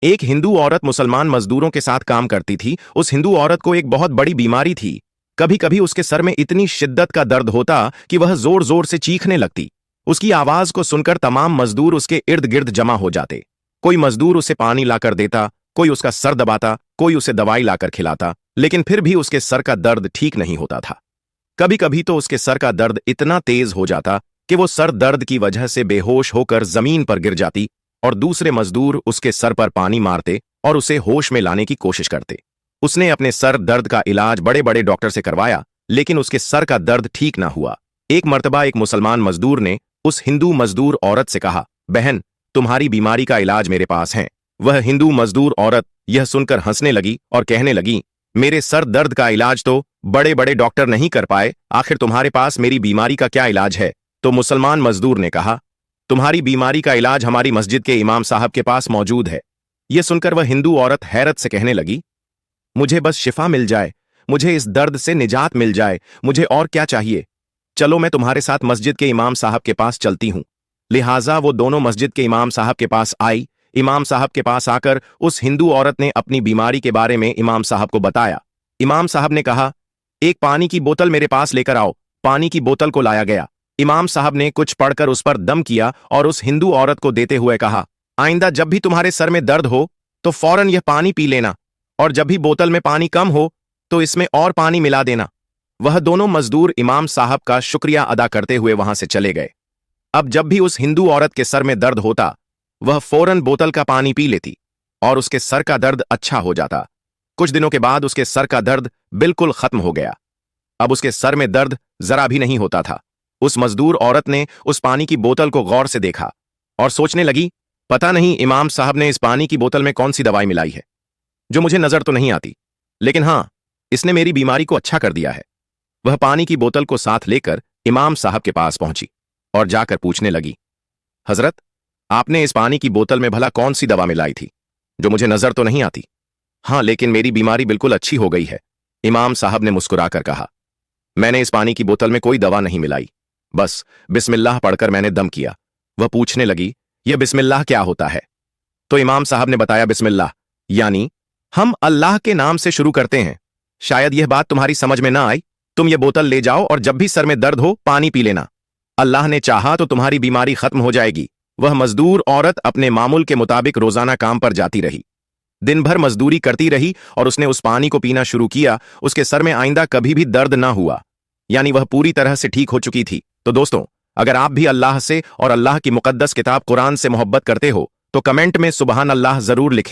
एक हिंदू औरत मुसलमान मजदूरों के साथ काम करती थी। उस हिंदू औरत को एक बहुत बड़ी बीमारी थी। कभी कभी उसके सर में इतनी शिद्दत का दर्द होता कि वह जोर जोर से चीखने लगती। उसकी आवाज को सुनकर तमाम मजदूर उसके इर्द गिर्द जमा हो जाते। कोई मजदूर उसे पानी लाकर देता, कोई उसका सर दबाता, कोई उसे दवाई लाकर खिलाता, लेकिन फिर भी उसके सर का दर्द ठीक नहीं होता था। कभी कभी तो उसके सर का दर्द इतना तेज हो जाता कि वो सर दर्द की वजह से बेहोश होकर जमीन पर गिर जाती और दूसरे मजदूर उसके सर पर पानी मारते और उसे होश में लाने की कोशिश करते। उसने अपने सर दर्द का इलाज बड़े बड़े डॉक्टर से करवाया, लेकिन उसके सर का दर्द ठीक ना हुआ। एक मर्तबा एक मुसलमान मजदूर ने उस हिंदू मजदूर औरत से कहा, बहन, तुम्हारी बीमारी का इलाज मेरे पास है। वह हिंदू मजदूर औरत यह सुनकर हंसने लगी और कहने लगी, मेरे सर दर्द का इलाज तो बड़े बड़े डॉक्टर नहीं कर पाए, आखिर तुम्हारे पास मेरी बीमारी का क्या इलाज है? तो मुसलमान मजदूर ने कहा, तुम्हारी बीमारी का इलाज हमारी मस्जिद के इमाम साहब के पास मौजूद है। यह सुनकर वह हिंदू औरत हैरत से कहने लगी, मुझे बस शिफा मिल जाए, मुझे इस दर्द से निजात मिल जाए, मुझे और क्या चाहिए? चलो मैं तुम्हारे साथ मस्जिद के इमाम साहब के पास चलती हूं। लिहाजा वो दोनों मस्जिद के इमाम साहब के पास आई। इमाम साहब के पास आकर उस हिंदू औरत ने अपनी बीमारी के बारे में इमाम साहब को बताया। इमाम साहब ने कहा, एक पानी की बोतल मेरे पास लेकर आओ। पानी की बोतल को लाया गया। इमाम साहब ने कुछ पढ़कर उस पर दम किया और उस हिंदू औरत को देते हुए कहा, आइंदा जब भी तुम्हारे सर में दर्द हो तो फौरन यह पानी पी लेना, और जब भी बोतल में पानी कम हो तो इसमें और पानी मिला देना। वह दोनों मजदूर इमाम साहब का शुक्रिया अदा करते हुए वहां से चले गए। अब जब भी उस हिंदू औरत के सर में दर्द होता, वह फौरन बोतल का पानी पी लेती और उसके सर का दर्द अच्छा हो जाता। कुछ दिनों के बाद उसके सर का दर्द बिल्कुल खत्म हो गया। अब उसके सर में दर्द जरा भी नहीं होता था। उस मजदूर औरत ने उस पानी की बोतल को गौर से देखा और सोचने लगी, पता नहीं इमाम साहब ने इस पानी की बोतल में कौन सी दवाई मिलाई है, जो मुझे नजर तो नहीं आती, लेकिन हां, इसने मेरी बीमारी को अच्छा कर दिया है। वह पानी की बोतल को साथ लेकर इमाम साहब के पास पहुंची और जाकर पूछने लगी, हजरत, आपने इस पानी की बोतल में भला कौन सी दवा मिलाई थी, जो मुझे नजर तो नहीं आती? हां, लेकिन मेरी बीमारी बिल्कुल अच्छी हो गई है। इमाम साहब ने मुस्कुराकर कहा, मैंने इस पानी की बोतल में कोई दवा नहीं मिलाई, बस बिस्मिल्लाह पढ़कर मैंने दम किया। वह पूछने लगी, यह बिस्मिल्लाह क्या होता है? तो इमाम साहब ने बताया, बिस्मिल्लाह यानी हम अल्लाह के नाम से शुरू करते हैं। शायद यह बात तुम्हारी समझ में ना आई। तुम ये बोतल ले जाओ और जब भी सर में दर्द हो पानी पी लेना। अल्लाह ने चाहा तो तुम्हारी बीमारी खत्म हो जाएगी। वह मजदूर औरत अपने मामूल के मुताबिक रोजाना काम पर जाती रही। दिन भर मजदूरी करती रही और उसने उस पानी को पीना शुरू किया। उसके सर में आइंदा कभी भी दर्द ना हुआ, यानी वह पूरी तरह से ठीक हो चुकी थी। तो दोस्तों, अगर आप भी अल्लाह से और अल्लाह की मुकद्दस किताब कुरान से मोहब्बत करते हो तो कमेंट में सुबहान अल्लाह जरूर लिखें।